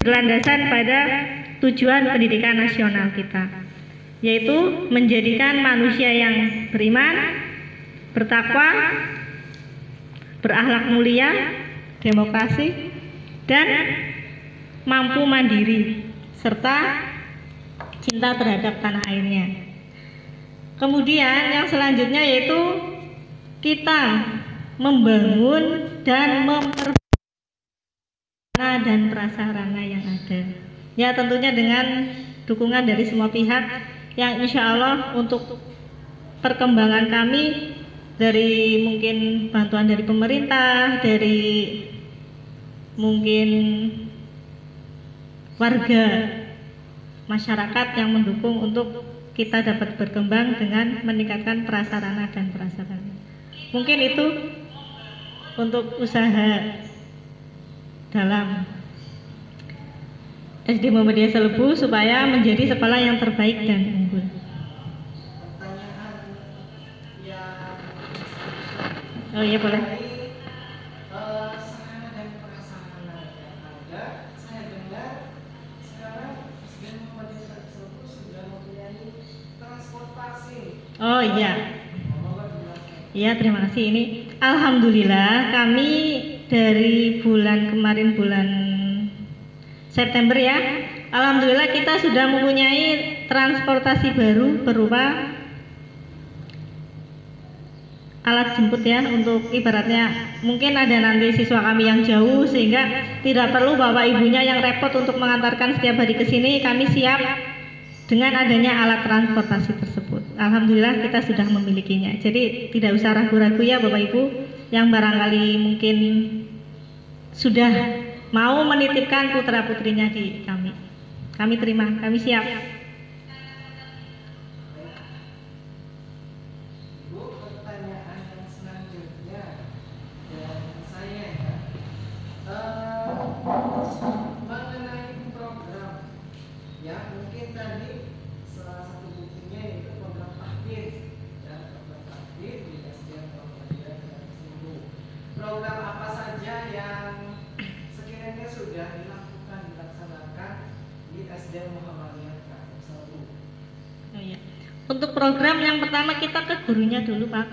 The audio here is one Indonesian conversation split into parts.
berlandasan pada tujuan pendidikan nasional kita, yaitu menjadikan manusia yang beriman, bertakwa, berakhlak mulia, demokrasi, dan mampu mandiri, serta cinta terhadap tanah airnya. Kemudian yang selanjutnya yaitu kita membangun dan memperbaiki dan prasarana yang ada. Ya, tentunya dengan dukungan dari semua pihak yang insya Allah untuk perkembangan kami, dari mungkin bantuan dari pemerintah, dari mungkin warga masyarakat yang mendukung untuk kita dapat berkembang dengan meningkatkan prasarana dan prasarana. Mungkin itu untuk usaha dalam SD Muhammadiyah Selebu supaya menjadi sekolah yang terbaik dan unggul. Oh iya, boleh. Sarana dan prasarana yang ada, saya dengar sekarang SD Muhammadiyah Selebu sudah mempunyai transportasi. Oh iya. Iya, terima kasih. Ini alhamdulillah kami dari bulan kemarin, bulan September ya, alhamdulillah kita sudah mempunyai transportasi baru berupa alat jemput ya, untuk ibaratnya mungkin ada nanti siswa kami yang jauh sehingga tidak perlu bapak ibunya yang repot untuk mengantarkan setiap hari ke sini. Kami siap dengan adanya alat transportasi tersebut. Alhamdulillah kita sudah memilikinya. Jadi tidak usah ragu-ragu ya bapak ibu yang barangkali mungkin sudah mau menitipkan putra putrinya di kami. Kami terima, kami siap. Ibu, pertanyaan yang selanjutnya dari saya ya, mengenai program ya, mungkin tadi salah satu buktinya yaitu program tahfidz ya, program tahfidz di SDN Muhammadiyah Selebu. Program apa saja yang sekiranya sudah dilaksanakan di SDN Muhammadiyah Selebu? Oh iya. Untuk program yang pertama kita ke gurunya dulu Pak.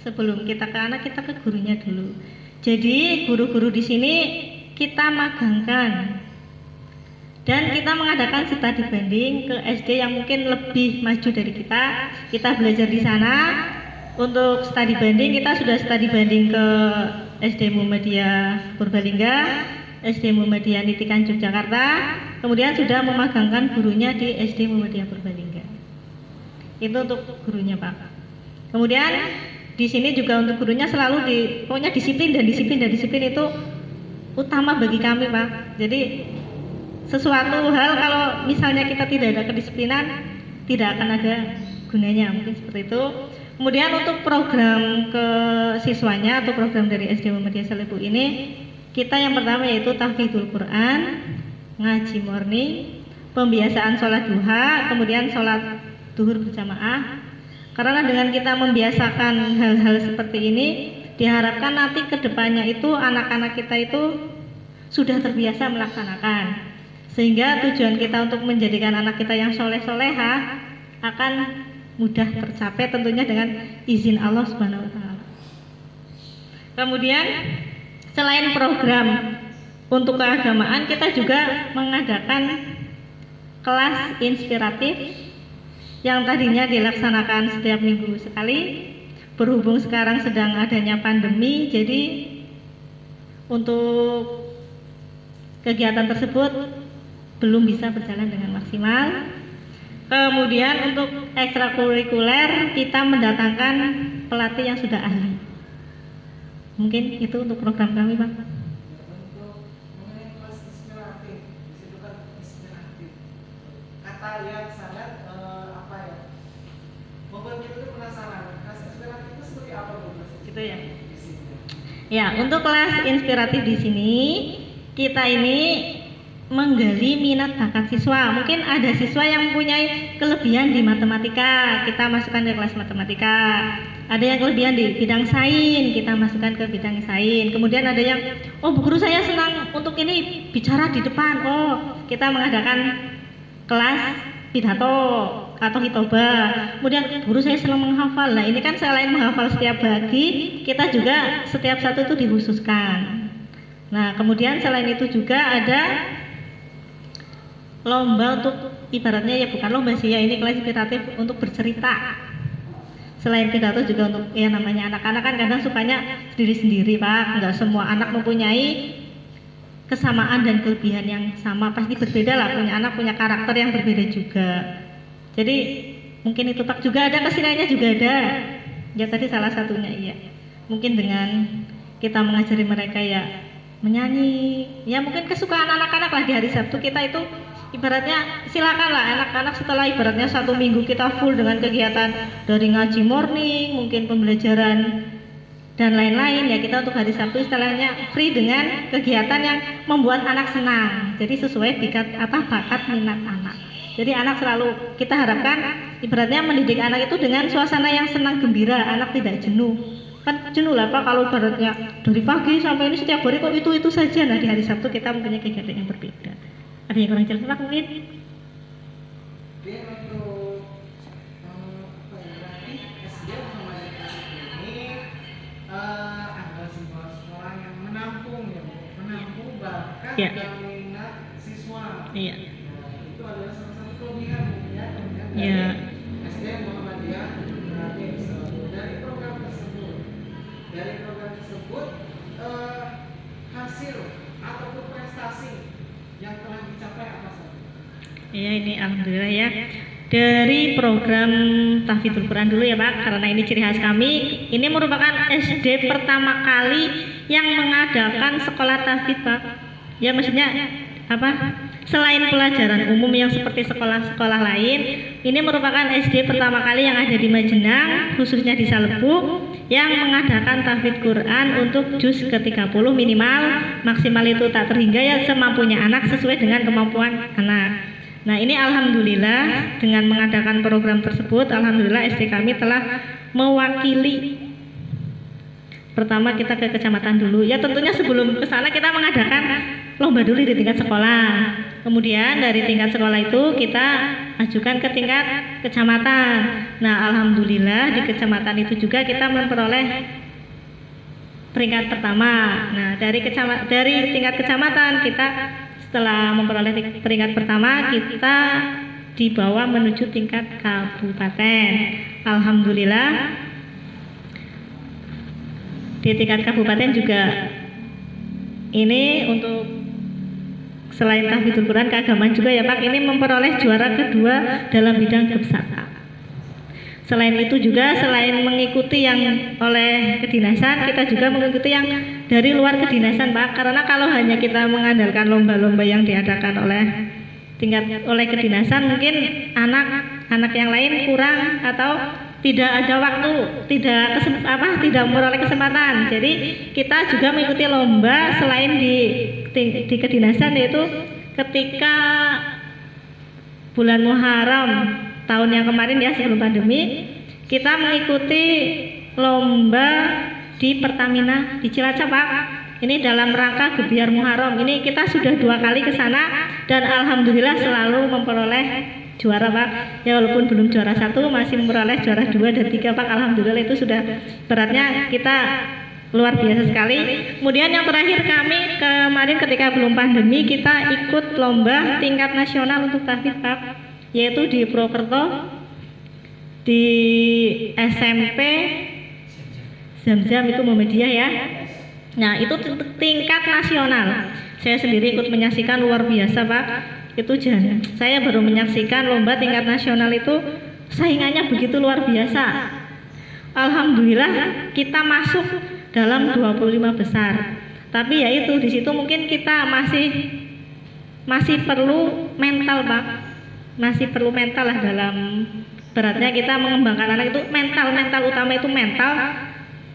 Sebelum kita ke anak, kita ke gurunya dulu. Jadi guru-guru di sini kita magangkan dan kita mengadakan study banding ke SD yang mungkin lebih maju dari kita. Kita belajar di sana. Untuk study banding kita sudah study banding ke SD Muhammadiyah Purbalingga, SD Muhammadiyah Nitikan Yogyakarta, kemudian sudah memagangkan gurunya di SD Muhammadiyah Purbalingga. Itu untuk gurunya Pak. Kemudian di sini juga untuk gurunya selalu pokoknya disiplin dan disiplin dan disiplin itu utama bagi kami Pak. Jadi sesuatu hal kalau misalnya kita tidak ada kedisiplinan tidak akan ada gunanya, mungkin seperti itu. Kemudian untuk program ke siswanya atau program dari SD Muhammadiyah Selebu ini, kita yang pertama yaitu tahfidzul Quran, ngaji morning, pembiasaan sholat duha, kemudian sholat duhur berjamaah. Karena dengan kita membiasakan hal-hal seperti ini, diharapkan nanti kedepannya itu anak-anak kita itu sudah terbiasa melaksanakan, sehingga tujuan kita untuk menjadikan anak kita yang soleh-soleha akan mudah tercapai tentunya dengan izin Allah Subhanahu wa taala. Kemudian selain program untuk keagamaan, kita juga mengadakan kelas inspiratif yang tadinya dilaksanakan setiap minggu sekali. Berhubung sekarang sedang adanya pandemi, jadi untuk kegiatan tersebut belum bisa berjalan dengan maksimal. Kemudian untuk ekstrakurikuler kita mendatangkan pelatih yang sudah ahli. Mungkin itu untuk program kami Pak. Untuk mengenai kelas inspiratif, disitu kan inspiratif, kata yang sangat membuat kita itu penasaran. Kelas inspiratif itu seperti apa Bu? Gitu ya. Ya, untuk kelas inspiratif di sini kita ini menggali minat bakat siswa. Mungkin ada siswa yang mempunyai kelebihan di matematika, kita masukkan ke kelas matematika. Ada yang kelebihan di bidang sains, kita masukkan ke bidang sains. Kemudian ada yang, oh bu guru saya senang untuk ini bicara di depan, oh kita mengadakan kelas pidato atau hitobah. Kemudian guru saya senang menghafal. Nah ini kan selain menghafal setiap pagi, kita juga setiap satu itu dikhususkan. Nah kemudian selain itu juga ada lomba untuk, ibaratnya ya bukan lomba sih ya, ini kelas inspiratif untuk bercerita. Selain pidato juga untuk, ya namanya anak-anak kan kadang sukanya sendiri-sendiri Pak, nggak semua anak mempunyai kesamaan dan kelebihan yang sama, pasti berbeda lah, punya anak punya karakter yang berbeda juga. Jadi mungkin itu Pak, juga ada keseniannya juga ada, ya tadi salah satunya iya. Mungkin dengan kita mengajari mereka ya menyanyi, ya mungkin kesukaan anak-anak lah di hari Sabtu kita itu ibaratnya silakan lah anak-anak setelah ibaratnya 1 minggu kita full dengan kegiatan dari ngaji morning, mungkin pembelajaran dan lain-lain, ya kita untuk hari Sabtu istilahnya free dengan kegiatan yang membuat anak senang. Jadi sesuai bakat minat anak. Jadi anak selalu kita harapkan ibaratnya mendidik anak itu dengan suasana yang senang gembira, anak tidak jenuh. Kan jenuh lah Pak kalau ibaratnya dari pagi sampai ini setiap hari kok itu saja. Nah di hari Sabtu kita mempunyai kegiatan yang berbeda. Ada yang kurang jelas Pak mungkin? Dia untuk berarti SD sama ini ada sekolah yang menampung ya, menampung bakat Ya. dan minat siswa. Iya. Nah, itu adalah salah satu kelebihan ya, Ya. SD Muhammadiyah Ibrahim. Dari program tersebut hasil ataupun prestasi yang telah dicapai apa saja? Iya ini alhamdulillah ya. Dari program Tahfidzul Quran dulu ya Pak, karena ini ciri khas kami. Ini merupakan SD pertama kali yang mengadakan sekolah tahfidz Pak. Ya maksudnya apa? Selain pelajaran umum yang seperti sekolah-sekolah lain, ini merupakan SD pertama kali yang ada di Majenang, khususnya di Salebuk, yang mengadakan tahfidz Quran untuk juz ke-30 minimal, maksimal itu tak terhingga ya semampunya anak sesuai dengan kemampuan anak. Nah ini alhamdulillah dengan mengadakan program tersebut, alhamdulillah SD kami telah mewakili. Pertama kita ke kecamatan dulu, ya tentunya sebelum ke sana kita mengadakan lomba dulu di tingkat sekolah. Kemudian dari tingkat sekolah itu kita ajukan ke tingkat kecamatan. Nah alhamdulillah di kecamatan itu juga kita memperoleh peringkat pertama. Nah dari tingkat kecamatan kita setelah memperoleh peringkat pertama kita dibawa menuju tingkat kabupaten. Alhamdulillah di tingkat kabupaten juga ini untuk selain tahfidzul Quran keagamaan juga ya Pak, ini memperoleh juara kedua dalam bidang kebsata. Selain itu juga selain mengikuti yang oleh kedinasan, kita juga mengikuti yang dari luar kedinasan Pak, karena kalau hanya kita mengandalkan lomba-lomba yang diadakan oleh kedinasan, mungkin anak yang lain kurang atau tidak ada waktu, tidak memperoleh kesempatan. Jadi kita juga mengikuti lomba selain di kedinasan, yaitu ketika bulan Muharram tahun yang kemarin ya sebelum pandemi, kita mengikuti lomba di Pertamina di Cilacap Pak. Ini dalam rangka Gebiar Muharram. Ini kita sudah 2 kali ke sana dan alhamdulillah selalu memperoleh juara Pak. Ya walaupun belum juara 1 masih memperoleh juara 2 dan 3 Pak. Alhamdulillah itu sudah beratnya kita luar biasa sekali. Kemudian yang terakhir kami kemarin ketika belum pandemi kita ikut lomba tingkat nasional untuk tahfidz Pak, yaitu di Purwokerto di SMP Zam-Zam itu Muhammadiyah ya. Nah itu tingkat nasional. Saya sendiri ikut menyaksikan luar biasa Pak. Itu saya baru menyaksikan lomba tingkat nasional itu saingannya begitu luar biasa. Alhamdulillah kita masuk dalam 25 besar. Tapi ya itu di situ mungkin kita masih perlu mental Pak. Masih perlu mental lah dalam beratnya kita mengembangkan anak itu mental utama itu mental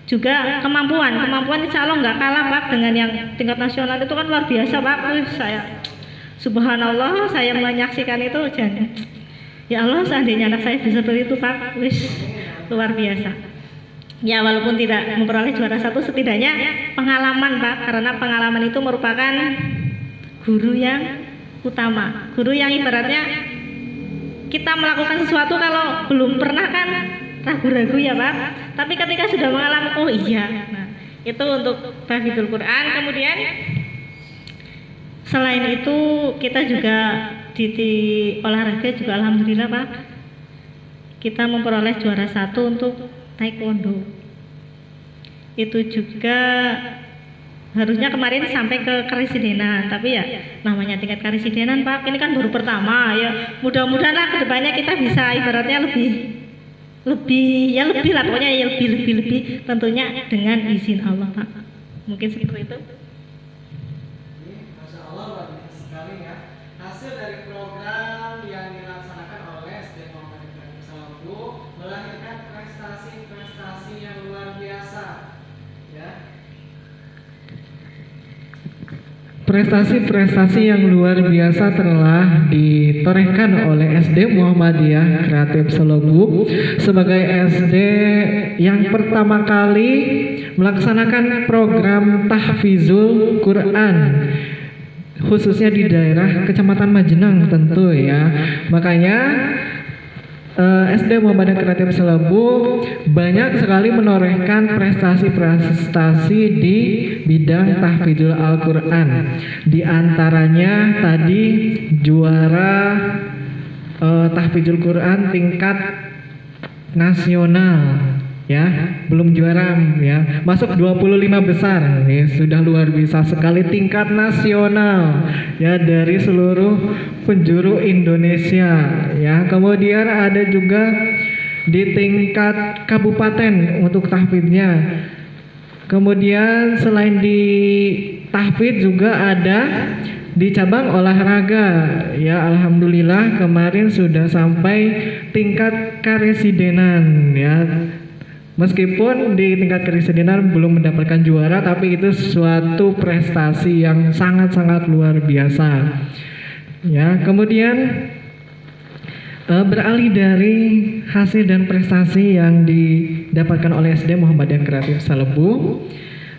juga kemampuan insya Allah nggak kalah Pak dengan yang tingkat nasional itu kan luar biasa Pak. Subhanallah, saya menyaksikan itu dan ya Allah, seandainya anak saya bisa seperti itu Pak, wis luar biasa. Ya walaupun tidak memperoleh juara satu, setidaknya pengalaman Pak, karena pengalaman itu merupakan guru yang utama, guru yang ibaratnya kita melakukan sesuatu kalau belum pernah kan ragu-ragu ya Pak, tapi ketika sudah mengalami, oh iya. Nah itu untuk tahfidzul Quran. Kemudian selain itu kita juga di olahraga juga alhamdulillah Pak, kita memperoleh juara satu untuk taekwondo. Itu juga harusnya kemarin sampai ke karesidenan, tapi ya namanya tingkat karesidenan Pak, ini kan baru pertama ya. Mudah-mudahan lah kedepannya kita bisa ibaratnya lebih lah pokoknya ya lebih tentunya dengan izin Allah Pak. Mungkin seperti itu. Masya Allah, luar biasa sekali ya. Hasil dari program yang dilaksanakan oleh SD Muhammad Ibrahim Salawu melahirkan prestasi-prestasi yang luar biasa ya. Prestasi-prestasi yang luar biasa telah ditorehkan oleh SD Muhammadiyah Kreatif Salawu sebagai SD yang pertama kali melaksanakan program tahfidzul Quran, khususnya di daerah Kecamatan Majenang tentu ya. Makanya SD Muhammadiyah Kreatif Salawu banyak sekali menorehkan prestasi-prestasi di bidang tahfidzul Al-Quran. Di antaranya tadi juara tahfidzul Quran tingkat nasional ya, belum juara ya, masuk 25 besar ya, sudah luar biasa sekali, tingkat nasional ya dari seluruh penjuru Indonesia ya. Kemudian ada juga di tingkat kabupaten untuk tahfidznya. Kemudian selain di tahfidz juga ada di cabang olahraga ya, alhamdulillah kemarin sudah sampai tingkat karesidenan ya. Meskipun di tingkat karesidenan belum mendapatkan juara, tapi itu suatu prestasi yang sangat-sangat luar biasa ya. Kemudian beralih dari hasil dan prestasi yang didapatkan oleh SD Muhammadiyah Kreatif Salawu,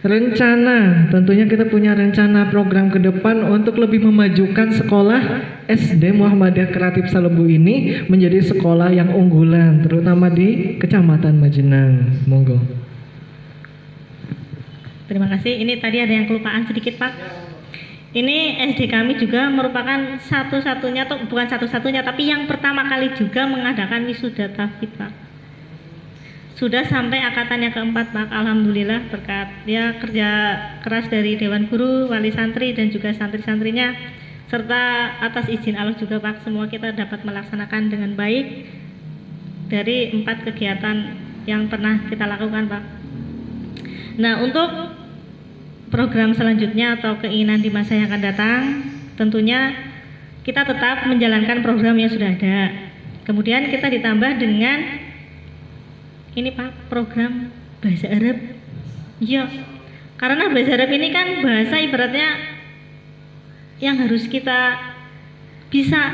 rencana, tentunya kita punya rencana program ke depan untuk lebih memajukan sekolah SD Muhammadiyah Kreatif Salawu ini menjadi sekolah yang unggulan, terutama di Kecamatan Majenang. Monggo. Terima kasih. Ini tadi ada yang kelupaan sedikit Pak. Ini SD kami juga merupakan satu-satunya, atau bukan satu-satunya, tapi yang pertama kali juga mengadakan wisuda tahfidz Pak. Sudah sampai angkatan yang keempat Pak, alhamdulillah berkat ya kerja keras dari Dewan Guru, wali santri dan juga santri-santrinya, serta atas izin Allah juga Pak, semua kita dapat melaksanakan dengan baik dari 4 kegiatan yang pernah kita lakukan Pak. Nah untuk program selanjutnya atau keinginan di masa yang akan datang, tentunya kita tetap menjalankan program yang sudah ada. Kemudian kita ditambah dengan ini Pak, program bahasa Arab. Iya, karena bahasa Arab ini kan bahasa ibaratnya yang harus kita bisa.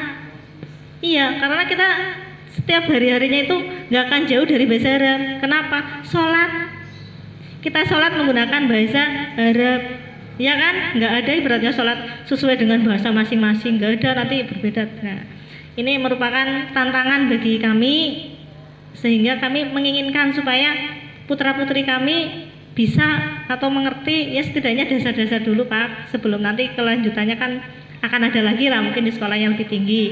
Iya, karena kita setiap hari-harinya itu nggak akan jauh dari bahasa Arab. Kenapa? Sholat, kita sholat menggunakan bahasa Arab, ya kan? Nggak ada ibaratnya sholat sesuai dengan bahasa masing-masing, nggak ada, nanti berbeda. Nah, ini merupakan tantangan bagi kami, sehingga kami menginginkan supaya putra-putri kami bisa atau mengerti ya setidaknya dasar-dasar dulu Pak, sebelum nanti kelanjutannya kan akan ada lagi lah mungkin di sekolah yang lebih tinggi.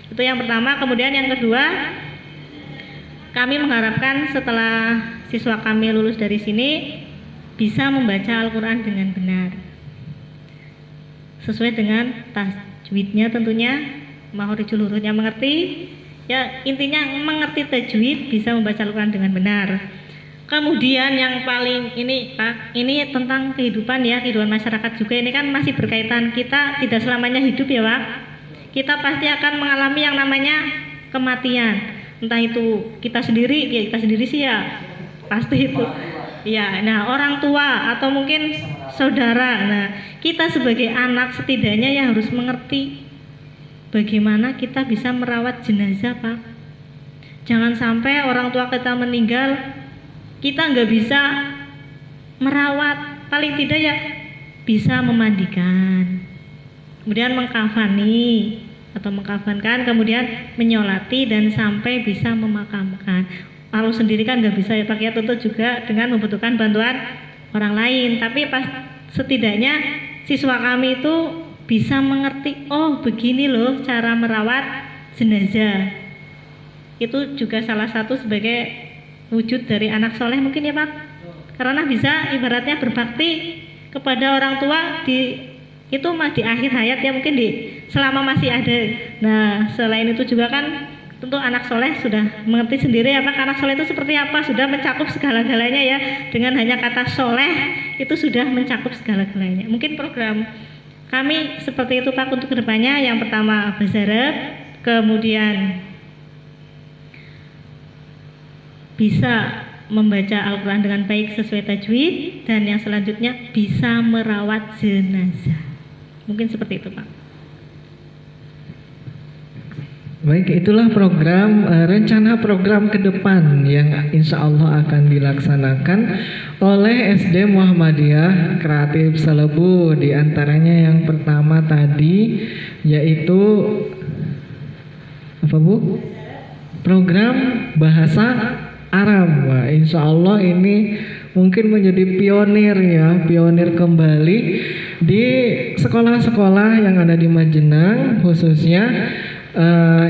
Itu yang pertama. Kemudian yang kedua, kami mengharapkan setelah siswa kami lulus dari sini bisa membaca Al-Quran dengan benar sesuai dengan tajwidnya, tentunya mahorijul hurufnya mengerti ya, intinya mengerti tajwid, bisa membaca Al-Quran dengan benar. Kemudian yang paling ini Pak, ini tentang kehidupan ya, kehidupan masyarakat juga, ini kan masih berkaitan, kita tidak selamanya hidup ya Pak, kita pasti akan mengalami yang namanya kematian, entah itu kita sendiri sih ya pasti itu ya, nah orang tua atau mungkin saudara. Nah kita sebagai anak setidaknya ya harus mengerti bagaimana kita bisa merawat jenazah, Pak. Jangan sampai orang tua kita meninggal, kita nggak bisa merawat, paling tidak ya bisa memandikan, kemudian mengkafani atau mengkafankan, kemudian menyolati dan sampai bisa memakamkan. Kalau sendiri kan nggak bisa ya Pak, ya tentu juga dengan membutuhkan bantuan orang lain. Tapi setidaknya siswa kami itu bisa mengerti, oh begini loh cara merawat jenazah. Itu juga salah satu sebagai wujud dari anak soleh mungkin ya Pak, karena bisa ibaratnya berbakti kepada orang tua di akhir hayat ya, mungkin selama masih ada. Nah selain itu juga kan tentu anak soleh sudah mengerti sendiri ya Pak, anak soleh itu seperti apa, sudah mencakup segala-galanya ya, dengan hanya kata soleh itu sudah mencakup segala-galanya. Mungkin program kami seperti itu Pak untuk kedepannya. Yang pertama bahasa Arab, kemudian bisa membaca Al-Quran dengan baik sesuai tajwid, dan yang selanjutnya bisa merawat jenazah. Mungkin seperti itu Pak. Baik, itulah rencana program ke depan yang insya Allah akan dilaksanakan oleh SD Muhammadiyah Kreatif Selebu. Di antaranya yang pertama tadi yaitu apa Bu? Program bahasa Arab. Wah, insya Allah ini mungkin menjadi pionir kembali di sekolah-sekolah yang ada di Majenang khususnya.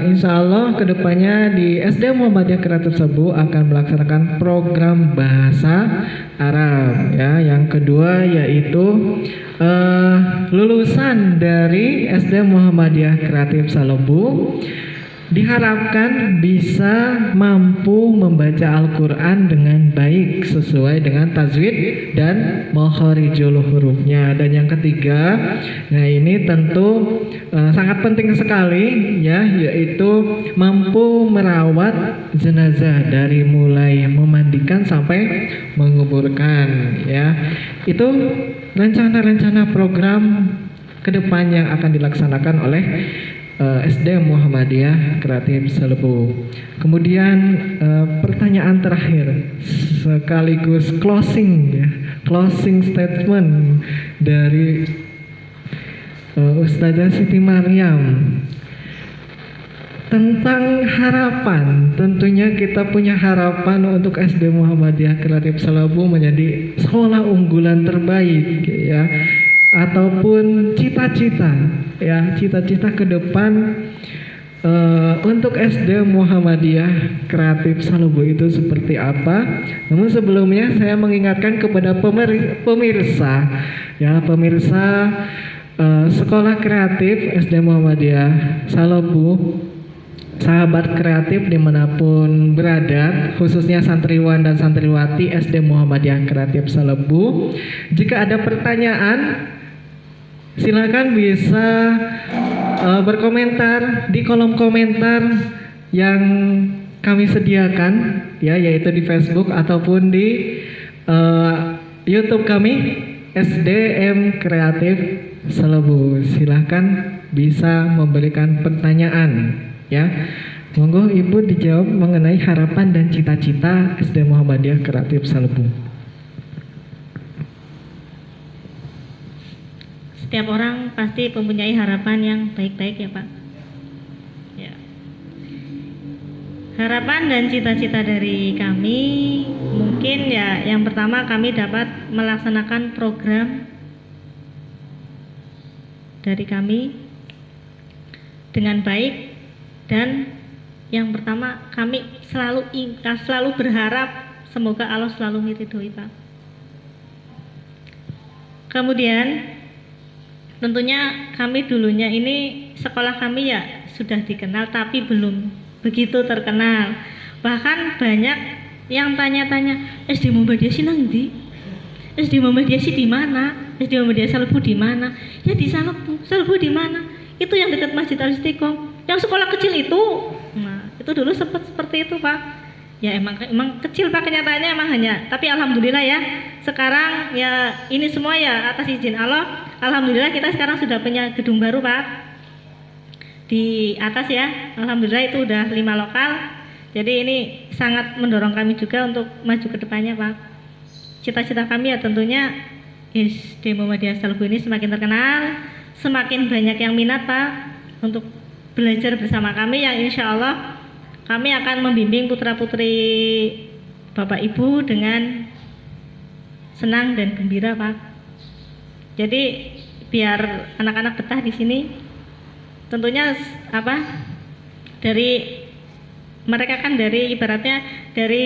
Insya Allah kedepannya di SD Muhammadiyah Kreatif Selebu akan melaksanakan program bahasa Arab ya. Yang kedua yaitu lulusan dari SD Muhammadiyah Kreatif Selebu diharapkan bisa mampu membaca Al-Quran dengan baik sesuai dengan tajwid dan makharijul hurufnya. Dan yang ketiga, nah ini tentu sangat penting sekali ya, yaitu mampu merawat jenazah dari mulai memandikan sampai menguburkan ya. Itu rencana-rencana program ke depan yang akan dilaksanakan oleh SD Muhammadiyah Kreatif Selebu. Kemudian pertanyaan terakhir sekaligus closing statement dari Ustazah Siti Maryam tentang harapan. Tentunya kita punya harapan untuk SD Muhammadiyah Kreatif Selebu menjadi sekolah unggulan terbaik ya, ataupun cita-cita ke depan untuk SD Muhammadiyah Kreatif Selebu itu seperti apa. Namun sebelumnya saya mengingatkan kepada pemirsa sekolah kreatif SD Muhammadiyah Selebu, sahabat kreatif dimanapun berada, khususnya santriwan dan santriwati SD Muhammadiyah Kreatif Selebu, jika ada pertanyaan silakan bisa berkomentar di kolom komentar yang kami sediakan ya, yaitu di Facebook ataupun di YouTube kami SDM Kreatif Selebu. Silahkan bisa memberikan pertanyaan ya. Monggo Ibu dijawab mengenai harapan dan cita-cita SD Muhammadiyah Kreatif Selebu. Setiap orang pasti mempunyai harapan yang baik-baik ya Pak ya. Harapan dan cita-cita dari kami mungkin ya, yang pertama kami dapat melaksanakan program dari kami dengan baik. Dan yang pertama kami selalu berharap semoga Allah selalu meridhoi Pak. Kemudian tentunya kami dulunya ini sekolah kami ya sudah dikenal tapi belum begitu terkenal. Bahkan banyak yang tanya-tanya, SD Muhammadiyah sih nang ndi? SD Muhammadiyah sih di mana? SD Muhammadiyah Selebu di mana? Ya di Selebu. Selebu di mana? Itu yang dekat Masjid Al-Istiqomah. Yang sekolah kecil itu. Nah, itu dulu sempat seperti itu, Pak. Ya emang kecil Pak, kenyataannya emang hanya. Tapi alhamdulillah ya, sekarang ya ini semua ya atas izin Allah. Alhamdulillah kita sekarang sudah punya gedung baru Pak, di atas ya. Alhamdulillah itu udah 5 lokal. Jadi ini sangat mendorong kami juga untuk maju ke depannya, Pak. Cita-cita kami ya tentunya SD Muhammadiyah Selebu ini semakin terkenal, semakin banyak yang minat, Pak, untuk belajar bersama kami, yang insya Allah kami akan membimbing putra-putri Bapak Ibu dengan senang dan gembira, Pak. Jadi biar anak-anak betah di sini. Tentunya dari mereka kan dari ibaratnya dari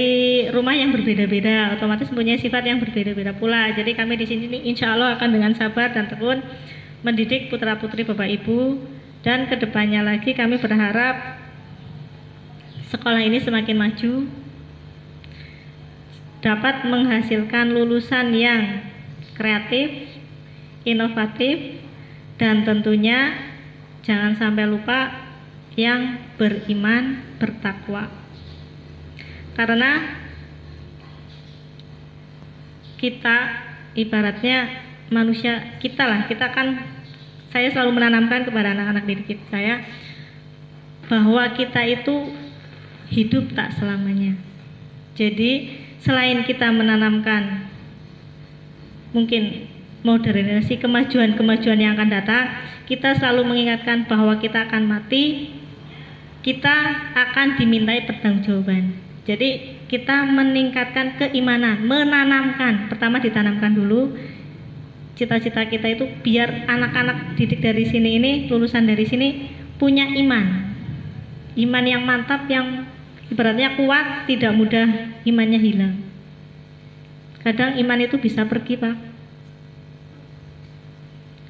rumah yang berbeda-beda, otomatis mempunyai sifat yang berbeda-beda pula. Jadi kami di sini insya Allah akan dengan sabar dan tekun mendidik putra-putri Bapak Ibu, dan kedepannya lagi kami berharap sekolah ini semakin maju, dapat menghasilkan lulusan yang kreatif, inovatif, dan tentunya jangan sampai lupa yang beriman, bertakwa. Karena kita ibaratnya manusia, kita kan, saya selalu menanamkan kepada anak-anak didik saya bahwa kita itu hidup tak selamanya. Jadi selain kita menanamkan mungkin modernisasi, kemajuan yang akan datang, kita selalu mengingatkan bahwa kita akan mati, kita akan dimintai pertanggungjawaban. Jadi kita meningkatkan keimanan, menanamkan, pertama ditanamkan dulu cita-cita kita itu biar anak-anak didik dari sini ini, lulusan dari sini punya iman yang mantap, yang ibaratnya kuat, tidak mudah imannya hilang. Kadang iman itu bisa pergi, Pak.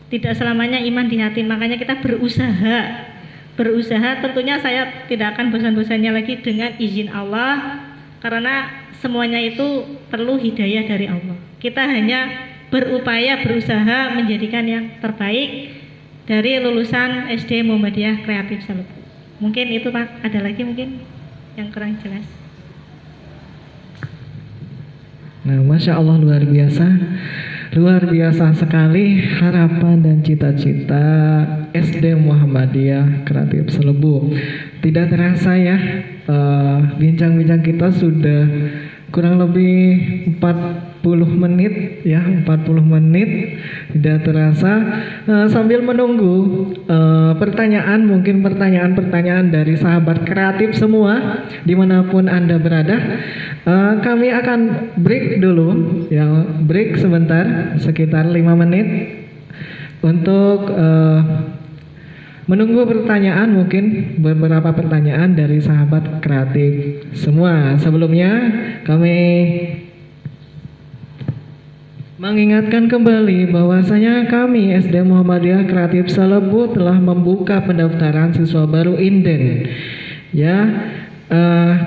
Tidak selamanya iman di hati, makanya kita berusaha. Tentunya saya tidak akan bosan-bosannya lagi dengan izin Allah, karena semuanya itu perlu hidayah dari Allah. Kita hanya berupaya, berusaha menjadikan yang terbaik dari lulusan SD Muhammadiyah Kreatif Selebu. Mungkin itu, Pak. Ada lagi mungkin yang kurang jelas. Nah, Masya Allah, luar biasa sekali harapan dan cita-cita SD Muhammadiyah Kreatif Selebu. Tidak terasa ya, bincang-bincang kita sudah kurang lebih 40 menit ya, 40 menit. Tidak terasa. Sambil menunggu mungkin pertanyaan dari sahabat kreatif semua dimanapun Anda berada, kami akan break dulu ya, break sebentar sekitar 5 menit untuk menunggu pertanyaan, mungkin beberapa pertanyaan dari sahabat kreatif semua. Sebelumnya kami mengingatkan kembali bahwasanya kami SD Muhammadiyah Kreatif Selebu telah membuka pendaftaran siswa baru Inden. Ya,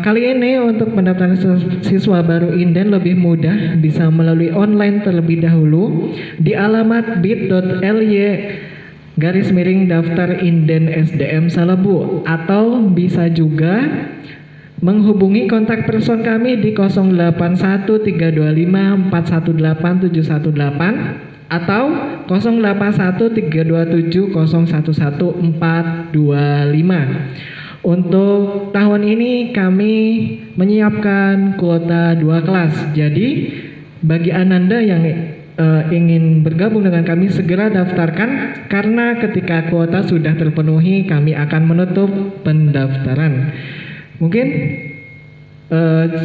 kali ini untuk pendaftaran siswa baru Inden lebih mudah, bisa melalui online terlebih dahulu di alamat bit.ly/daftar Inden SDM Selebu, atau bisa juga menghubungi kontak person kami di 081325418718 atau 081327011425. Untuk tahun ini kami menyiapkan kuota 2 kelas. Jadi bagi Anda yang ingin bergabung dengan kami, segera daftarkan, karena ketika kuota sudah terpenuhi kami akan menutup pendaftaran. Mungkin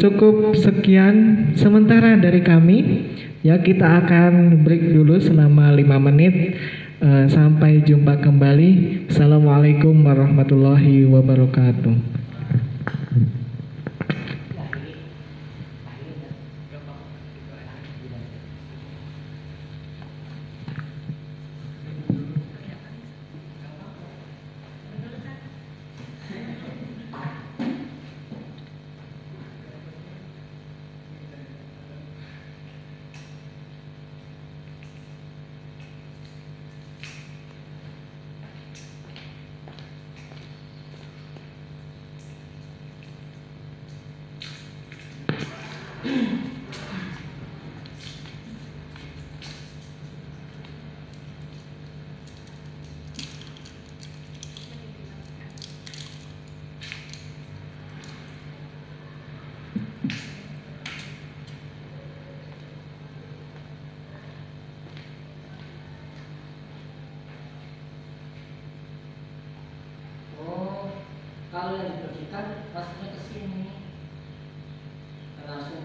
cukup sekian sementara dari kami ya. Kita akan break dulu selama 5 menit. Sampai jumpa kembali. Assalamualaikum warahmatullahi wabarakatuh.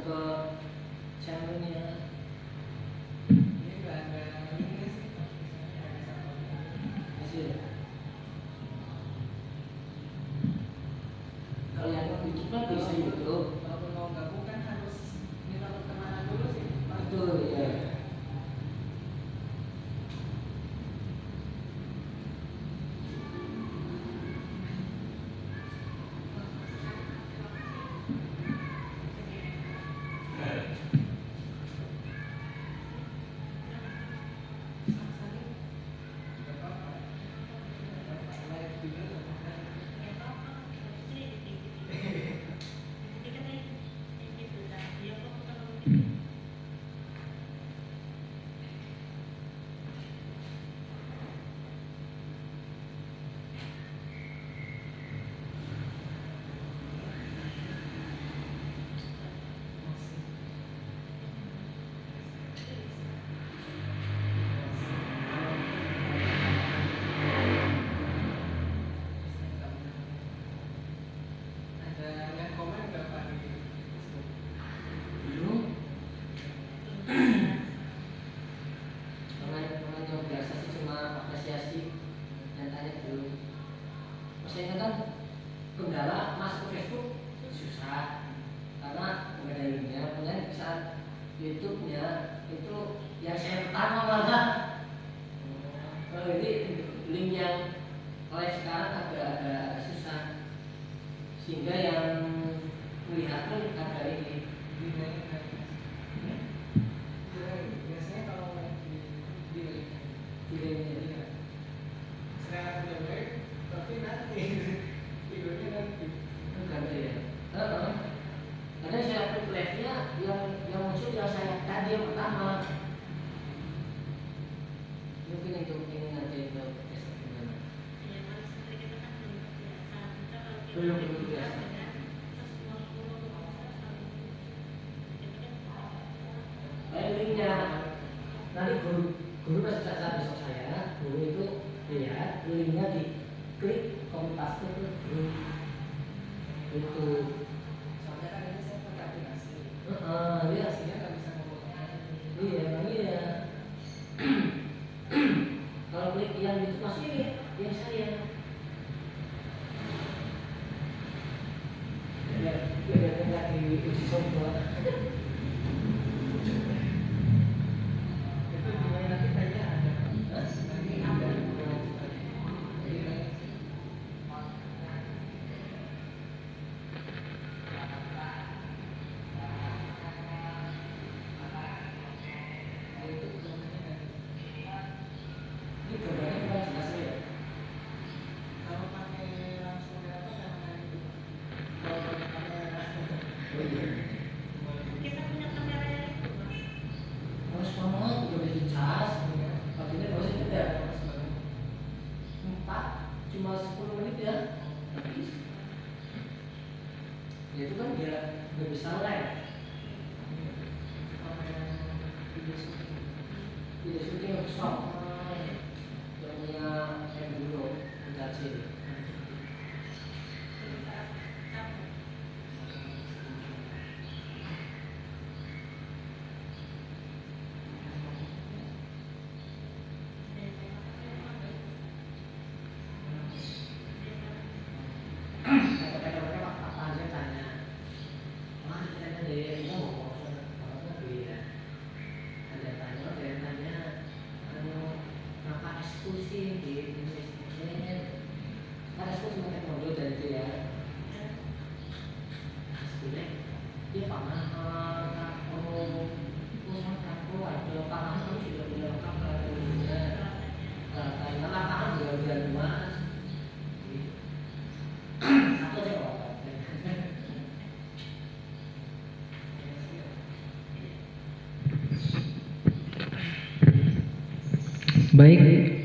langsung ke channelnya. Ini nggak ada linknya sih, Masih. Kalau yang YouTube kan bisa YouTube. kalau mau gabung kan harus minta pertemanan dulu sih. Betul ya. Ada yang komen nggak Pak di Facebook? Dulu teman yang biasa sih cuma apresiasi dan tanya dulu. Maksudnya kan kendala masuk ke Facebook susah karena nggak ada linknya. Kemudian saat YouTube-nya itu yang saya pertama malah. Kalau ini link yang oleh sekarang agak susah sehingga yang melihat pun agak ini. Biasanya kalau di Iya. saya ada web, tapi nanti videonya nanti. Bukan ya. Kadang saya upload live-nya yang muncul yang saya tadi yang pertama. Mungkin itu ini nanti itu gimana? Belum biasa. Linknya nanti guru pasti saat besok saya guru itu lihat linknya di klik komunitas itu grup itu. Soalnya kan ini saya pakai aplikasi. Iya. Aslinya nggak bisa ngomong. Iya. Kalau klik yang itu masih yang saya. Ya, nggak diuji coba. Itu dimana nanti kayaknya ada. Nanti ada. Ini gambarnya kurang jelas ya. Kalau pakai langsung apa namanya itu? Kalau pakai kamera. Kita punya kamera yang itu, Mas. Harus banget udah bisa cas. Paginya harus tidak. 4 cuma 10 menit ya. Habis. Ya itu kan dia nggak bisa live. Video syuting. Video syuting workshop. Yang punya Enduro Hitachi. Apa aja tanya. Wah, tanya deh, mau ya. Ada tanya, kenapa eksklusif di Indonesia? Karena eksklusif pakai modul dari itu ya. Eksklusif, dia panahan, kaku, ada panahan kamu sudah punya lengkap kalau karena lapangan juga udah luas. Satu aja kok. Baik,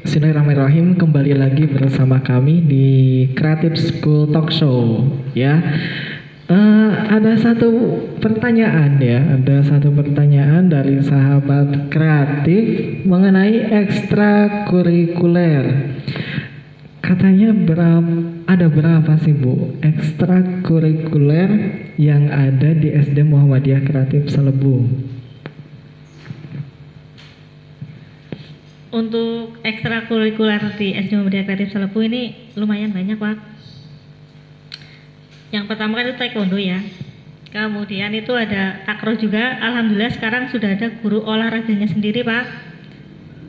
Bismillahirrahmanirrahim, kembali lagi bersama kami di Creative School Talk Show ya. Ada satu pertanyaan dari sahabat kreatif mengenai ekstrakurikuler. katanya ada berapa sih Bu ekstrakurikuler yang ada di SD Muhammadiyah Kreatif Selebu? Untuk ekstrakurikuler di SD Muhammadiyah Kreatif Selebu ini lumayan banyak Pak. Yang pertama kan itu taekwondo ya. Kemudian itu ada takraw juga. Alhamdulillah sekarang sudah ada guru olahraganya sendiri Pak.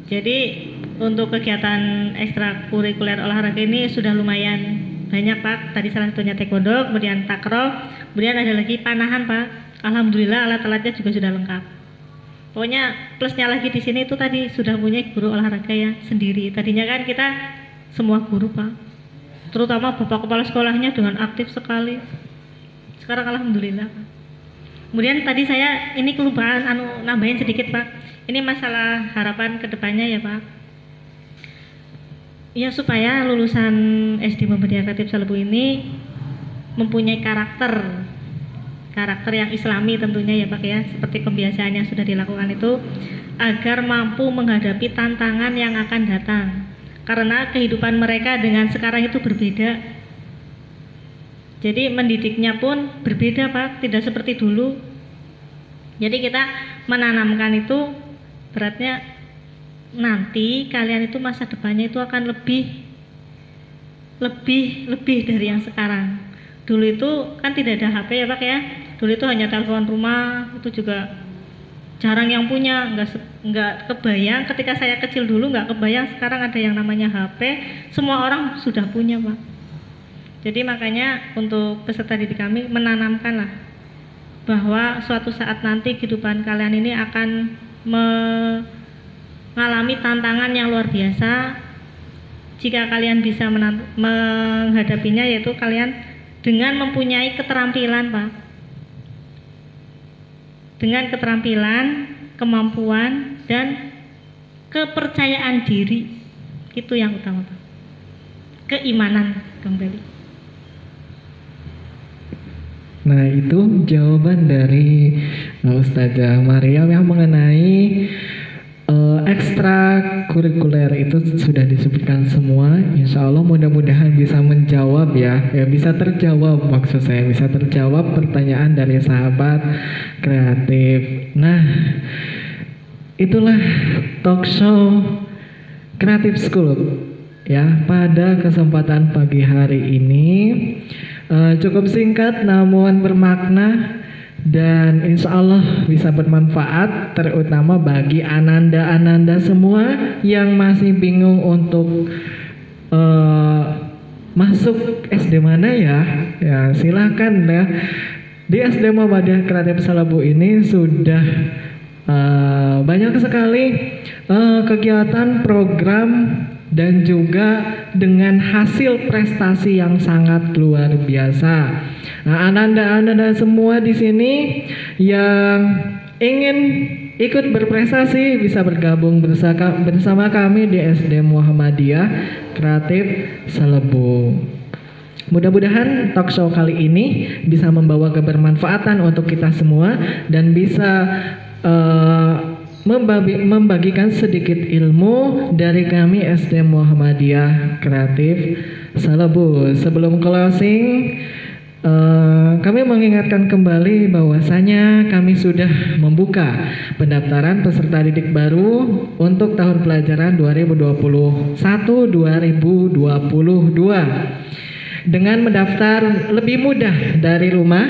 Jadi untuk kegiatan ekstrakurikuler olahraga ini sudah lumayan banyak Pak. Tadi salah satunya taekwondo, kemudian takraw, kemudian ada lagi panahan Pak. Alhamdulillah alat-alatnya juga sudah lengkap. Pokoknya plusnya lagi di sini itu tadi sudah punya guru olahraga yang sendiri. Tadinya kan kita semua guru Pak, terutama bapak kepala sekolahnya dengan aktif sekali. Sekarang alhamdulillah Pak. Kemudian tadi saya ini kelupaan nambahin sedikit Pak. Ini masalah harapan kedepannya ya Pak. Ya supaya lulusan SD Muhammadiyah Kreatif Selebu ini mempunyai karakter yang islami tentunya ya Pak ya, seperti pembiasaan yang sudah dilakukan itu, agar mampu menghadapi tantangan yang akan datang. Karena kehidupan mereka dengan sekarang itu berbeda. Jadi mendidiknya pun berbeda Pak, tidak seperti dulu. Jadi kita menanamkan itu beratnya nanti kalian itu masa depannya itu akan lebih dari yang sekarang. Dulu itu kan tidak ada HP ya Pak ya. Dulu itu hanya telepon rumah, itu juga jarang yang punya, nggak kebayang. Ketika saya kecil dulu nggak kebayang sekarang ada yang namanya HP. Semua orang sudah punya Pak. Jadi makanya untuk peserta didik kami menanamkanlah bahwa suatu saat nanti kehidupan kalian ini akan mengalami tantangan yang luar biasa. Jika kalian bisa menghadapinya, yaitu kalian dengan mempunyai keterampilan Pak, dengan keterampilan, kemampuan, dan kepercayaan diri. Itu yang utama Pak. Keimanan kembali. Nah itu jawaban dari Ustazah Mariam yang mengenai ekstrakurikuler itu sudah disebutkan semua. Insya Allah mudah-mudahan bisa menjawab ya, bisa terjawab, maksud saya bisa terjawab pertanyaan dari sahabat kreatif. Nah itulah talk show Creative School ya pada kesempatan pagi hari ini. Cukup singkat namun bermakna dan insya Allah bisa bermanfaat, terutama bagi ananda-ananda semua yang masih bingung untuk masuk SD mana ya. Ya silahkan ya, di SD Muhammadiyah Kreatif Selebu ini sudah banyak sekali kegiatan, program, dan juga dengan hasil prestasi yang sangat luar biasa. Nah, ananda-ananda semua di sini yang ingin ikut berprestasi bisa bergabung bersama kami di SD Muhammadiyah Kreatif Selebu. Mudah-mudahan talk show kali ini bisa membawa kebermanfaatan untuk kita semua dan bisa membagikan sedikit ilmu dari kami SD Muhammadiyah Kreatif Selebu. Sebelum closing, kami mengingatkan kembali bahwasanya kami sudah membuka pendaftaran peserta didik baru untuk tahun pelajaran 2021-2022 dengan mendaftar lebih mudah dari rumah,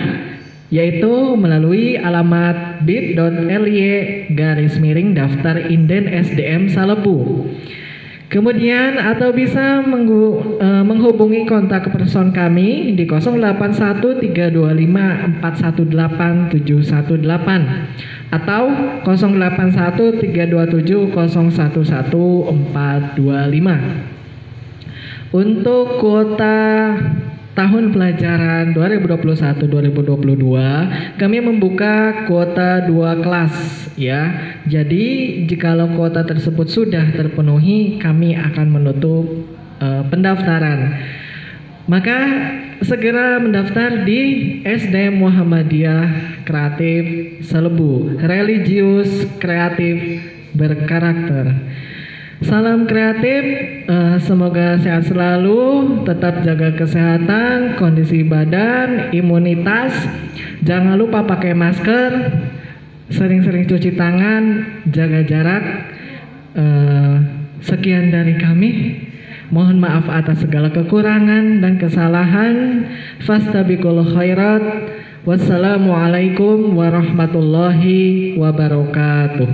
yaitu melalui alamat bit.ly/daftar inden SDM Selebu. Kemudian atau bisa menghubungi kontak person kami di 081325418718 atau 081327011425. Untuk kuota tahun pelajaran 2021-2022 kami membuka kuota 2 kelas ya. Jadi jikalau kuota tersebut sudah terpenuhi, kami akan menutup pendaftaran. Maka segera mendaftar di SD Muhammadiyah Kreatif Selebu, religius, kreatif, berkarakter. Salam kreatif, semoga sehat selalu, tetap jaga kesehatan, kondisi badan, imunitas, jangan lupa pakai masker, sering-sering cuci tangan, jaga jarak. Sekian dari kami. Mohon maaf atas segala kekurangan dan kesalahan. Fastabiqul khairat. Wassalamualaikum warahmatullahi wabarakatuh.